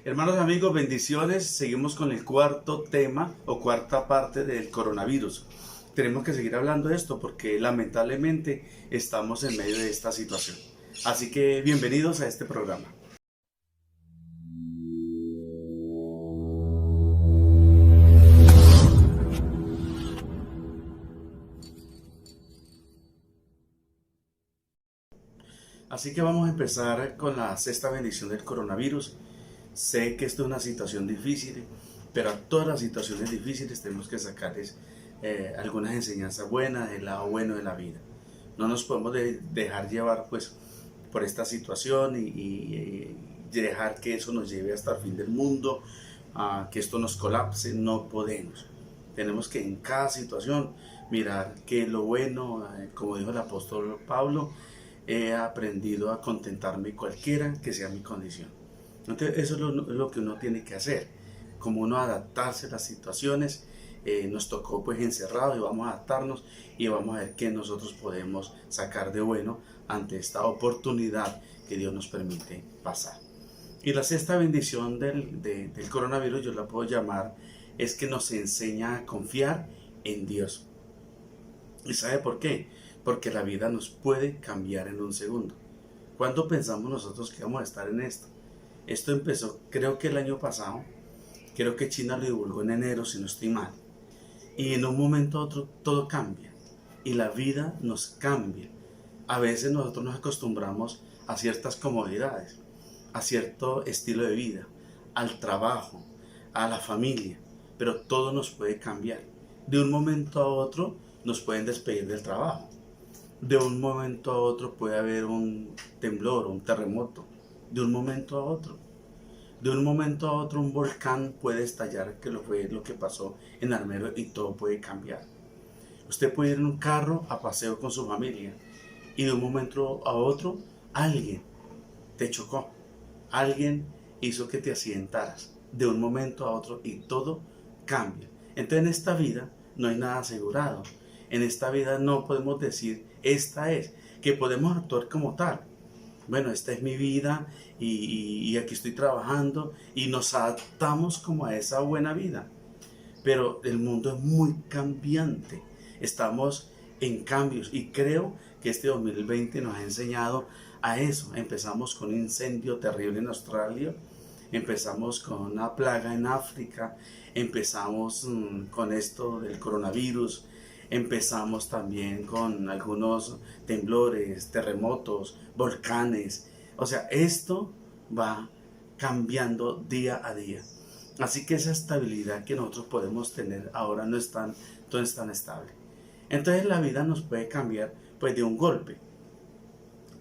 Hermanos amigos, bendiciones. Seguimos con el cuarto tema o cuarta parte del coronavirus. Tenemos que seguir hablando de esto porque lamentablemente estamos en medio de esta situación. Así que bienvenidos a este programa. Así que vamos a empezar con la sexta bendición del coronavirus. Sé que esto es una situación difícil, pero a todas las situaciones difíciles tenemos que sacarles algunas enseñanzas buenas, el lado bueno de la vida. No nos podemos dejar llevar pues por esta situación y dejar que eso nos lleve hasta el fin del mundo, que esto nos colapse. No podemos. Tenemos que en cada situación mirar qué es lo bueno, como dijo el apóstol Pablo, he aprendido a contentarme cualquiera que sea mi condición. Entonces eso es lo que uno tiene que hacer, como uno adaptarse a las situaciones. Nos tocó pues encerrados y vamos a adaptarnos y vamos a ver qué nosotros podemos sacar de bueno ante esta oportunidad que Dios nos permite pasar. Y la sexta bendición del coronavirus, yo la puedo llamar, es que nos enseña a confiar en Dios. ¿Y sabe por qué? Porque la vida nos puede cambiar en un segundo. ¿Cuándo pensamos nosotros que vamos a estar en esto? Esto empezó, creo que el año pasado, creo que China lo divulgó en enero, si no estoy mal. Y en un momento a otro todo cambia. Y la vida nos cambia. A veces nosotros nos acostumbramos a ciertas comodidades, a cierto estilo de vida, al trabajo, a la familia. Pero todo nos puede cambiar. De un momento a otro nos pueden despedir del trabajo. De un momento a otro puede haber un temblor, un terremoto. De un momento a otro. De un momento a otro un volcán puede estallar, que fue lo que pasó en Armero, y todo puede cambiar. Usted puede ir en un carro a paseo con su familia y de un momento a otro alguien te chocó. Alguien hizo que te accidentaras de un momento a otro y todo cambia. Entonces en esta vida no hay nada asegurado. En esta vida no podemos decir esta es, que podemos actuar como tal. Bueno, esta es mi vida y aquí estoy trabajando y nos adaptamos como a esa buena vida. Pero el mundo es muy cambiante. Estamos en cambios y creo que este 2020 nos ha enseñado a eso. Empezamos con un incendio terrible en Australia, empezamos con una plaga en África, empezamos con esto del coronavirus. Empezamos también con algunos temblores, terremotos, volcanes. O sea, esto va cambiando día a día. Así que esa estabilidad que nosotros podemos tener ahora no es tan estable. Entonces la vida nos puede cambiar pues de un golpe.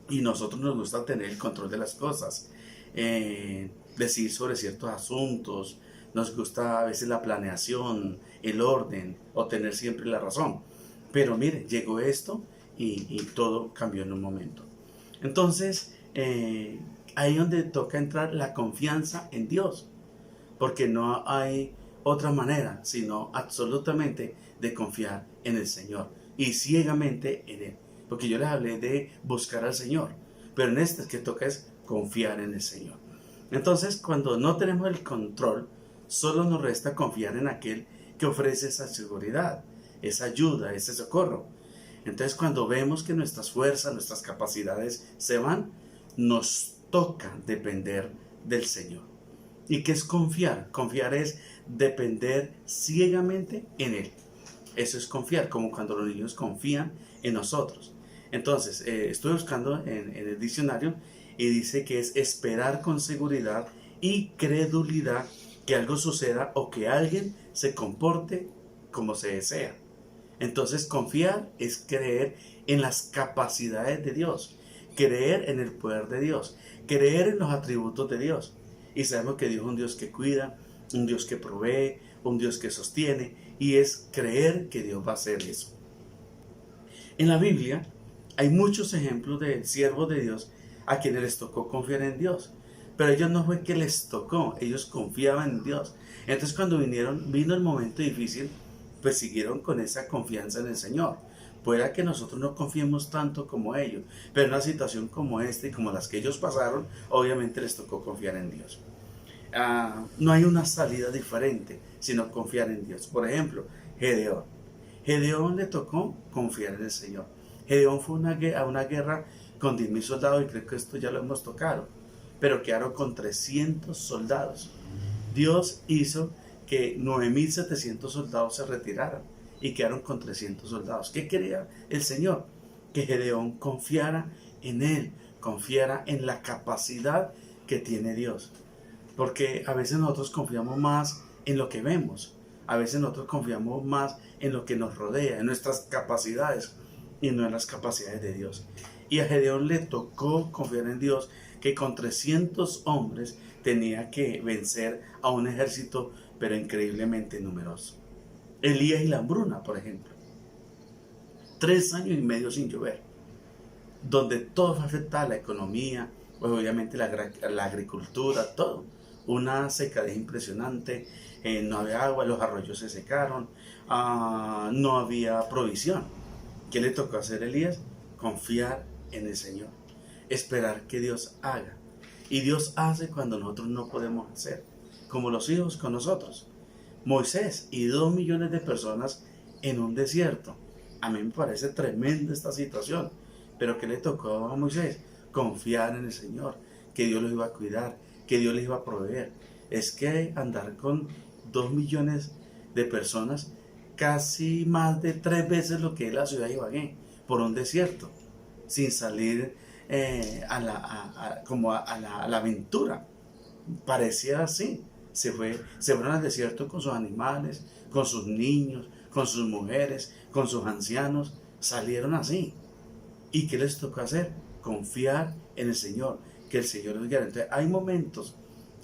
Y nosotros nos gusta tener el control de las cosas. Decir sobre ciertos asuntos. Nos gusta a veces la planeación, el orden o tener siempre la razón. Pero mire, llegó esto y todo cambió en un momento. Entonces, ahí donde toca entrar la confianza en Dios. Porque no hay otra manera, sino absolutamente de confiar en el Señor. Y ciegamente en Él. Porque yo les hablé de buscar al Señor. Pero en este que toca es confiar en el Señor. Entonces, cuando no tenemos el control, solo nos resta confiar en aquel que ofrece esa seguridad, esa ayuda, ese socorro. Entonces, cuando vemos que nuestras fuerzas, nuestras capacidades se van, nos toca depender del Señor. ¿Y qué es confiar? Confiar es depender ciegamente en Él. Eso es confiar, como cuando los niños confían en nosotros. Entonces, estoy buscando en el diccionario y dice que es esperar con seguridad y credulidad que algo suceda o que alguien se comporte como se desea. Entonces confiar es creer en las capacidades de Dios, creer en el poder de Dios, creer en los atributos de Dios. Y sabemos que Dios es un Dios que cuida, un Dios que provee, un Dios que sostiene, y es creer que Dios va a hacer eso. En la Biblia hay muchos ejemplos de siervos de Dios a quienes les tocó confiar en Dios. Pero ellos no fue que les tocó, ellos confiaban en Dios. Entonces cuando vino el momento difícil, pues siguieron con esa confianza en el Señor. Pueda que nosotros no confiemos tanto como ellos, pero en una situación como esta y como las que ellos pasaron, obviamente les tocó confiar en Dios. No hay una salida diferente, sino confiar en Dios. Por ejemplo, Gedeón. Gedeón le tocó confiar en el Señor. Gedeón fue a una guerra con 10.000 soldados, y creo que esto ya lo hemos tocado, pero quedaron con 300 soldados. Dios hizo que 9.700 soldados se retiraran y quedaron con 300 soldados. ¿Qué quería el Señor? Que Gedeón confiara en Él, confiara en la capacidad que tiene Dios. Porque a veces nosotros confiamos más en lo que vemos, a veces nosotros confiamos más en lo que nos rodea, en nuestras capacidades, y no en las capacidades de Dios. Y a Gedeón le tocó confiar en Dios, que con 300 hombres tenía que vencer a un ejército, pero increíblemente numeroso. Elías y la hambruna, por ejemplo. 3 años y medio sin llover, donde todo fue afectado, la economía, pues obviamente la agricultura, todo. Una secadez impresionante, no había agua, los arroyos se secaron, no había provisión. ¿Qué le tocó hacer a Elías? Confiar en el Señor, esperar que Dios haga. Y Dios hace cuando nosotros no podemos hacer, como los hijos con nosotros. Moisés y 2 millones de personas en un desierto. A mí me parece tremenda esta situación, pero ¿qué le tocó a Moisés? Confiar en el Señor, que Dios los iba a cuidar, que Dios les iba a proveer. Es que andar con 2 millones de personas, casi más de 3 veces lo que es la ciudad de Ibagué, por un desierto, sin salir a la aventura. Parecía así. Se fueron al desierto con sus animales, con sus niños, con sus mujeres, con sus ancianos. Salieron así. ¿Y qué les tocó hacer? Confiar en el Señor, que el Señor los guiara. Entonces hay momentos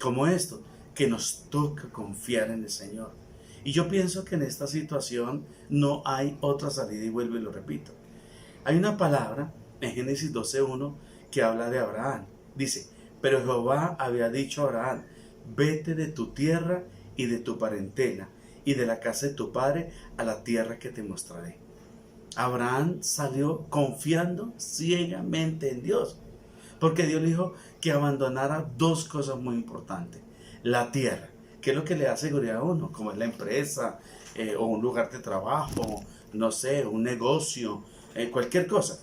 como estos que nos toca confiar en el Señor. Y yo pienso que en esta situación no hay otra salida, y vuelvo y lo repito. Hay una palabra en Génesis 12:1 que habla de Abraham. Dice: pero Jehová había dicho a Abraham: vete de tu tierra y de tu parentela y de la casa de tu padre a la tierra que te mostraré. Abraham salió confiando ciegamente en Dios, porque Dios le dijo que abandonara 2 cosas muy importantes. La tierra, que es lo que le da seguridad a uno, como es la empresa, o un lugar de trabajo, no sé, un negocio, cualquier cosa.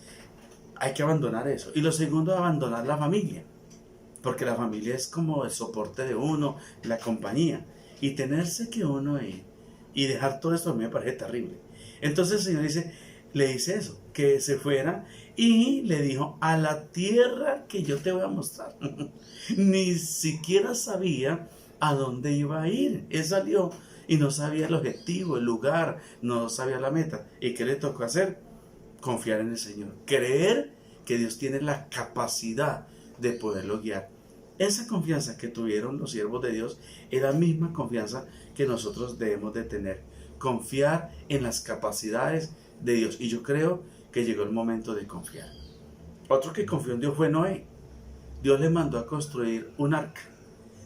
Hay que abandonar eso. Y lo segundo, abandonar la familia, porque la familia es como el soporte de uno, la compañía. Y tenerse que uno ir y dejar todo esto a mí me parece terrible. Entonces el Señor le dice eso, que se fuera, y le dijo: a la tierra que yo te voy a mostrar. Ni siquiera sabía a dónde iba a ir. Él salió y no sabía el objetivo, el lugar, no sabía la meta. ¿Y qué le tocó hacer? Confiar en el Señor, creer que Dios tiene la capacidad de poderlo guiar. Esa confianza que tuvieron los siervos de Dios es la misma confianza que nosotros debemos de tener. Confiar en las capacidades de Dios. Y yo creo que llegó el momento de confiar. Otro que confió en Dios fue Noé. Dios le mandó a construir un arca.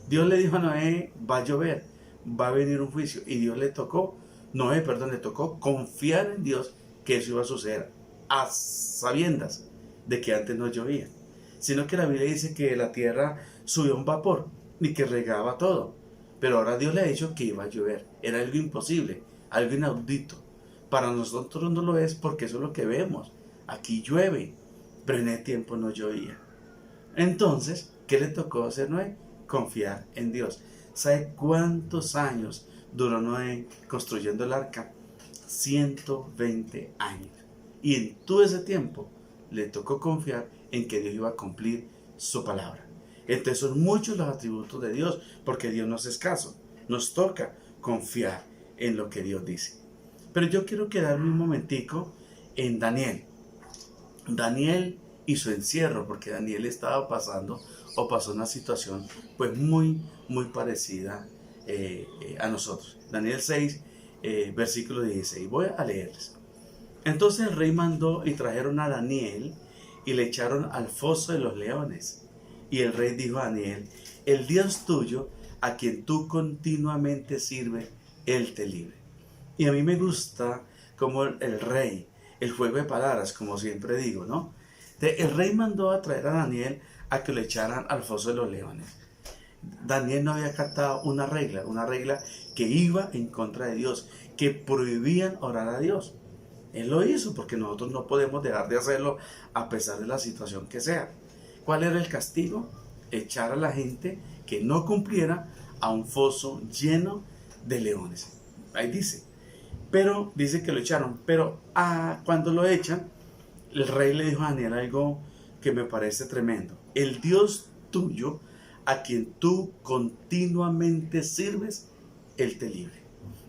Dios le dijo a Noé: va a llover, va a venir un juicio. Y le tocó confiar en Dios, que eso iba a suceder, a sabiendas de que antes no llovía, sino que la Biblia dice que la tierra subió un vapor y que regaba todo. Pero ahora Dios le ha dicho que iba a llover. Era algo imposible, algo inaudito. Para nosotros no lo es, porque eso es lo que vemos. Aquí llueve, pero en ese tiempo no llovía. Entonces, ¿qué le tocó hacer Noé? Confiar en Dios. ¿Sabe cuántos años duró Noé construyendo el arca? 120 años. Y en todo ese tiempo le tocó confiar en que Dios iba a cumplir su palabra. Entonces son muchos los atributos de Dios, porque Dios no es escaso. Nos toca confiar en lo que Dios dice. Pero yo quiero quedarme un momentico en Daniel. Daniel y su encierro, porque Daniel estaba pasando o pasó una situación pues muy parecida a nosotros. Daniel 6, versículo 16. Voy a leerles. Entonces el rey mandó y trajeron a Daniel y le echaron al foso de los leones. Y el rey dijo a Daniel: el Dios tuyo, a quien tú continuamente sirves, Él te libre. Y a mí me gusta como el rey, el juego de palabras, como siempre digo, ¿no? El rey mandó a traer a Daniel a que lo echaran al foso de los leones. Daniel no había acatado una regla que iba en contra de Dios, que prohibían orar a Dios. Él lo hizo porque nosotros no podemos dejar de hacerlo a pesar de la situación que sea. ¿Cuál era el castigo? Echar a la gente que no cumpliera a un foso lleno de leones. Ahí dice. Pero dice que lo echaron. Pero cuando lo echan, el rey le dijo a Daniel algo que me parece tremendo. El Dios tuyo, a quien tú continuamente sirves, Él te libre.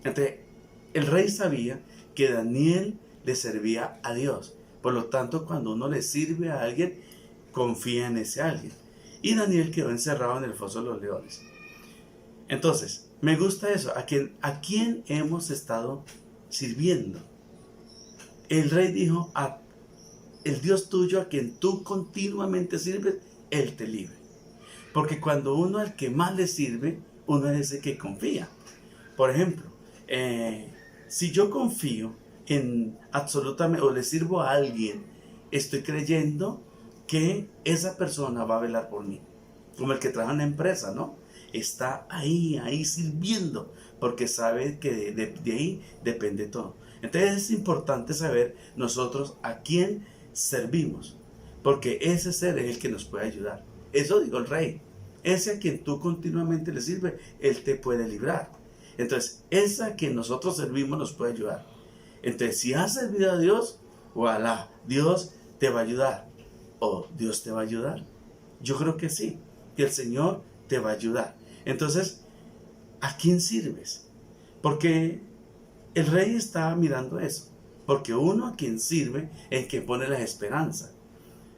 Entonces, el rey sabía que Daniel le servía a Dios. Por lo tanto, cuando uno le sirve a alguien, confía en ese alguien. Y Daniel quedó encerrado en el foso de los leones. Entonces, me gusta eso. ¿A quién hemos estado sirviendo? El rey dijo, el Dios tuyo, a quien tú continuamente sirves, Él te libre. Porque cuando uno al que más le sirve, uno es ese que confía. Por ejemplo, si yo confío en absolutamente, o le sirvo a alguien, estoy creyendo que esa persona va a velar por mí. Como el que trabaja en una empresa, ¿no? Está ahí sirviendo, porque sabe que de ahí depende todo. Entonces es importante saber nosotros a quién servimos, porque ese ser es el que nos puede ayudar. Eso dijo el rey. Ese a quien tú continuamente le sirves, Él te puede librar. Entonces, ese a quien nosotros servimos nos puede ayudar. Entonces, si has servido a Dios, voilà, Dios te va a ayudar. ¿O Dios te va a ayudar? Yo creo que sí, que el Señor te va a ayudar. Entonces, ¿a quién sirves? Porque el rey está mirando eso. Porque uno a quien sirve es quien pone la esperanza.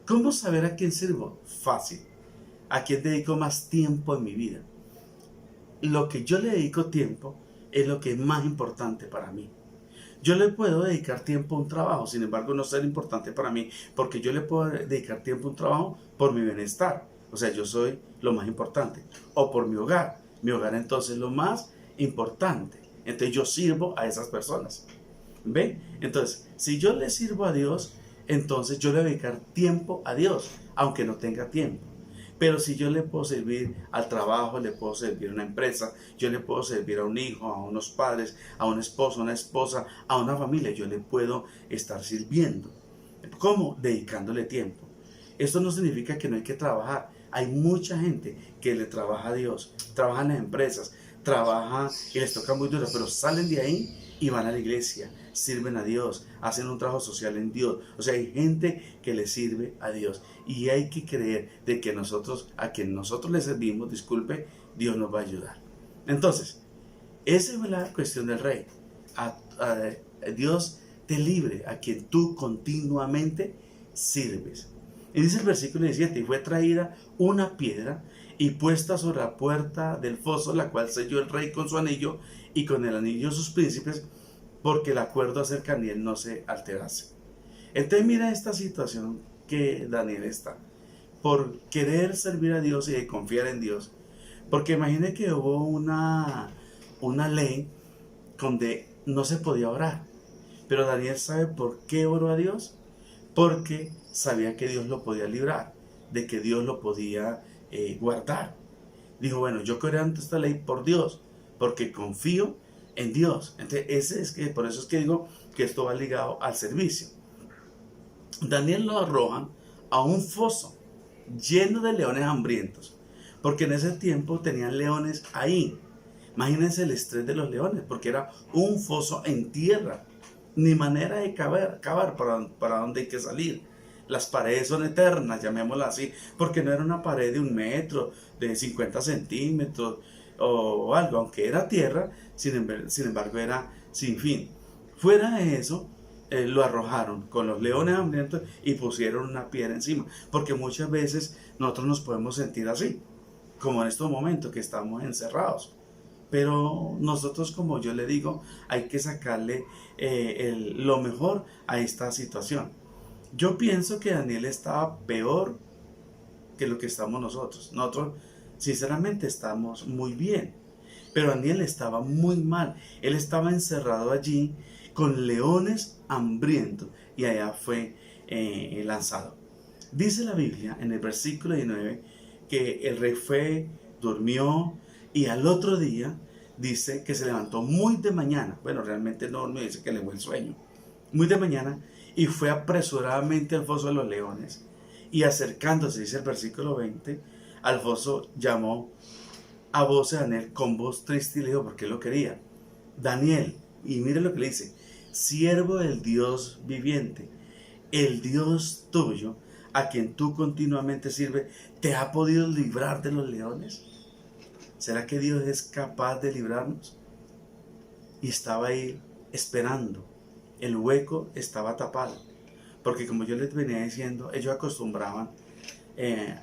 ¿Cómo saber a quién sirvo? Fácil. ¿A quién dedico más tiempo en mi vida? Lo que yo le dedico tiempo es lo que es más importante para mí. Yo le puedo dedicar tiempo a un trabajo, sin embargo no ser importante para mí, porque yo le puedo dedicar tiempo a un trabajo por mi bienestar. O sea, yo soy lo más importante. O por mi hogar. Mi hogar entonces es lo más importante. Entonces yo sirvo a esas personas. ¿Ve? Entonces, si yo le sirvo a Dios, entonces yo le voy a dedicar tiempo a Dios, aunque no tenga tiempo. Pero si yo le puedo servir al trabajo, le puedo servir a una empresa, yo le puedo servir a un hijo, a unos padres, a un esposo, a una esposa, a una familia, yo le puedo estar sirviendo. ¿Cómo? Dedicándole tiempo. Esto no significa que no hay que trabajar. Hay mucha gente que le trabaja a Dios, trabaja en las empresas, trabaja y les toca muy duro, pero salen de ahí y van a la iglesia, sirven a Dios, hacen un trabajo social en Dios. O sea, hay gente que le sirve a Dios y hay que creer de que nosotros, a quien nosotros le servimos, disculpe, Dios nos va a ayudar. Entonces, esa es la cuestión del rey. Dios te libre a quien tú continuamente sirves. Y dice el versículo 17, y fue traída una piedra y puesta sobre la puerta del foso, la cual selló el rey con su anillo y con el anillo de sus príncipes, porque el acuerdo acerca de Daniel no se alterase. Entonces mira esta situación que Daniel está, por querer servir a Dios y de confiar en Dios. Porque imagine que hubo una ley donde no se podía orar. Pero Daniel sabe por qué oró a Dios. Porque sabía que Dios lo podía librar, de que Dios lo podía guardar. Dijo, bueno, yo creo ante esta ley por Dios, porque confío en Dios. Entonces, por eso es que digo que esto va ligado al servicio. Daniel lo arrojan a un foso lleno de leones hambrientos, porque en ese tiempo tenían leones ahí. Imagínense el estrés de los leones, porque era un foso en tierra. Ni manera de cavar para dónde hay que salir. Las paredes son eternas, llamémoslas así, porque no era una pared de 1 metro, de 50 centímetros o algo, aunque era tierra, sin embargo era sin fin. Fuera de eso, lo arrojaron con los leones hambrientos y pusieron una piedra encima, porque muchas veces nosotros nos podemos sentir así, como en estos momentos que estamos encerrados. Pero nosotros, como yo le digo, hay que sacarle lo mejor a esta situación. Yo pienso que Daniel estaba peor que lo que estamos nosotros. Nosotros, sinceramente, estamos muy bien. Pero Daniel estaba muy mal. Él estaba encerrado allí con leones hambrientos y allá fue lanzado. Dice la Biblia en el versículo 19 que el rey fue durmió y al otro día dice que se levantó muy de mañana. Bueno, realmente no me dice que le fue el sueño. Muy de mañana y fue apresuradamente al foso de los leones. Y acercándose, dice el versículo 20, al foso llamó a voz de Daniel con voz triste y le dijo, porque él lo quería. Daniel, y mire lo que le dice, siervo del Dios viviente, el Dios tuyo, a quien tú continuamente sirves, ¿te ha podido librar de los leones? ¿Será que Dios es capaz de librarnos? Y estaba ahí esperando. El hueco estaba tapado. Porque como yo les venía diciendo, ellos acostumbraban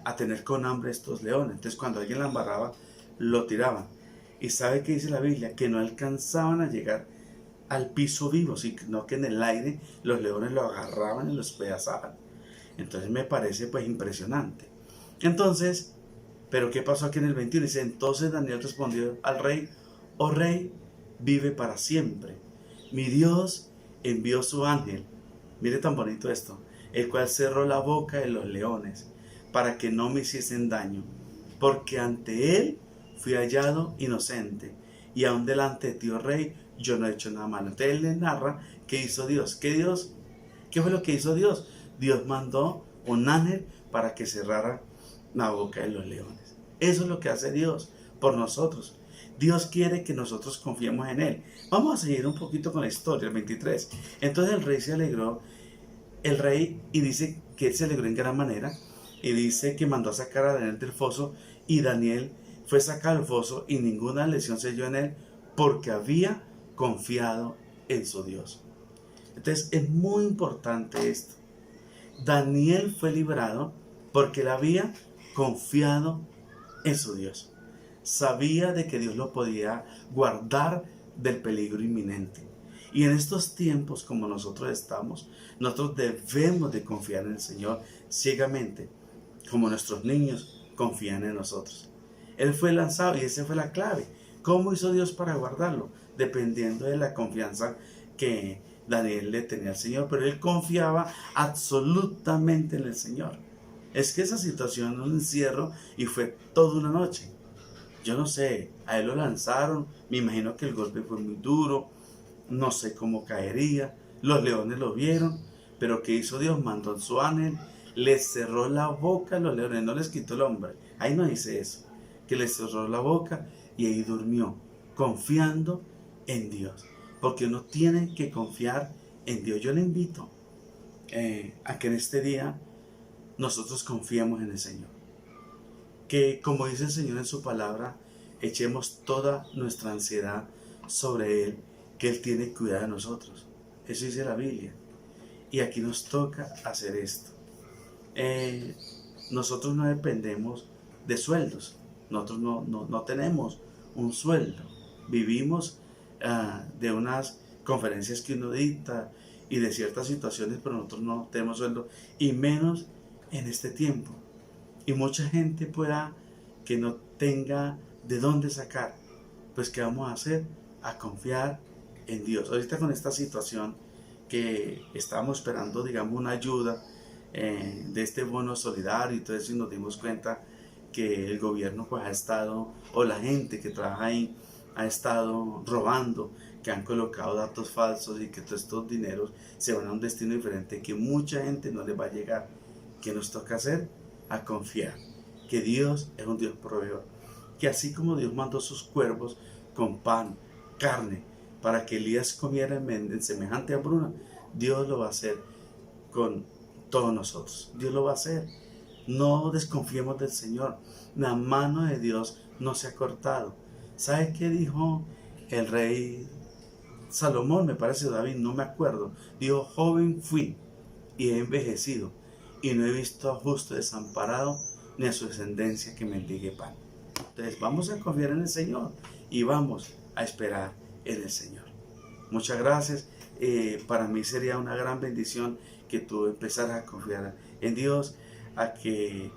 a tener con hambre estos leones. Entonces cuando alguien la embarraba, lo tiraban. Y sabe que dice la Biblia, que no alcanzaban a llegar al piso vivo, sino que en el aire los leones lo agarraban y los despedazaban. Entonces me parece pues impresionante. Entonces, pero ¿qué pasó aquí en el 21? Dice, entonces Daniel respondió al rey, oh rey, vive para siempre. Mi Dios envió su ángel, mire tan bonito esto, el cual cerró la boca de los leones, para que no me hiciesen daño, porque ante él fui hallado inocente, y aún delante de ti, oh rey, yo no he hecho nada malo. Entonces él le narra qué hizo Dios. ¿Qué fue lo que hizo Dios? Dios mandó un ángel para que cerrara la boca de los leones. Eso es lo que hace Dios por nosotros. Dios quiere que nosotros confiemos en Él. Vamos a seguir un poquito con la historia, el 23. Entonces el rey se alegró, y dice que él se alegró en gran manera, y dice que mandó a sacar a Daniel del foso, y Daniel fue sacado del foso, y ninguna lesión se halló en él, porque había confiado en su Dios. Entonces es muy importante esto. Daniel fue librado porque él había confiado en su Dios. Sabía de que Dios lo podía guardar del peligro inminente. Y en estos tiempos como nosotros estamos, nosotros debemos de confiar en el Señor ciegamente, como nuestros niños confían en nosotros. Él fue lanzado y esa fue la clave. ¿Cómo hizo Dios para guardarlo? Dependiendo de la confianza que Daniel le tenía al Señor, pero él confiaba absolutamente en el Señor. Es que esa situación, un encierro, y fue toda una noche. Yo no sé, a él lo lanzaron, me imagino que el golpe fue muy duro, no sé cómo caería, los leones lo vieron, pero ¿qué hizo Dios? Mandó a su ángel, les cerró la boca a los leones, no les quitó el hombre, ahí no dice eso, que les cerró la boca y ahí durmió, confiando en Dios, porque uno tiene que confiar en Dios. Yo le invito a que en este día nosotros confiemos en el Señor, que como dice el Señor en su palabra, echemos toda nuestra ansiedad sobre Él, que Él tiene cuidado de nosotros. Eso dice la Biblia, y aquí nos toca hacer esto. Nosotros no dependemos de sueldos, nosotros no tenemos un sueldo, vivimos de unas conferencias que uno dicta y de ciertas situaciones, pero nosotros no tenemos sueldo, y menos en este tiempo. Y mucha gente pueda que no tenga de dónde sacar. Pues ¿qué vamos a hacer? A confiar en Dios. Ahorita con esta situación que estábamos esperando, digamos, una ayuda de este bono solidario y todo eso, y nos dimos cuenta que el gobierno pues ha estado, o la gente que trabaja ahí, ha estado robando, que han colocado datos falsos y que todos estos dineros se van a un destino diferente, que mucha gente no les va a llegar. ¿Qué nos toca hacer? A confiar que Dios es un Dios proveedor, que así como Dios mandó sus cuervos con pan, carne, para que Elías comiera en semejante hambruna, Dios lo va a hacer con todos nosotros. Dios lo va a hacer. No desconfiemos del Señor. La mano de Dios no se ha cortado. ¿Sabe qué dijo el rey Salomón? Me parece, David, no me acuerdo. Dijo, joven fui y he envejecido, y no he visto a justo desamparado, ni a su descendencia que mendigue pan. Entonces vamos a confiar en el Señor y vamos a esperar en el Señor. Muchas gracias. Para mí sería una gran bendición que tú empezaras a confiar en Dios, a que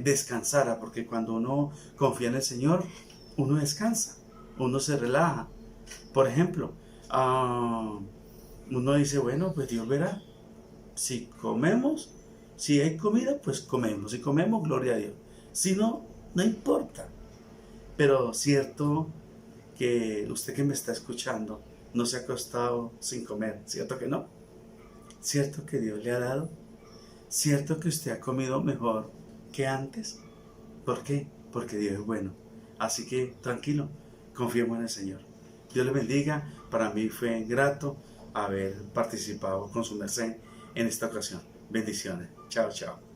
descansara, porque cuando uno confía en el Señor, uno descansa, uno se relaja. Por ejemplo, uno dice, bueno, pues Dios verá. Si comemos, si hay comida, pues comemos. Si comemos, gloria a Dios. Si no, no importa. Pero cierto que usted que me está escuchando no se ha acostado sin comer, ¿cierto que no? ¿Cierto que Dios le ha dado? ¿Cierto que usted ha comido mejor que antes? ¿Por qué? Porque Dios es bueno. Así que tranquilo, confiemos en el Señor. Dios le bendiga. Para mí fue grato haber participado con su merced en esta ocasión. Bendiciones. Chao, chao.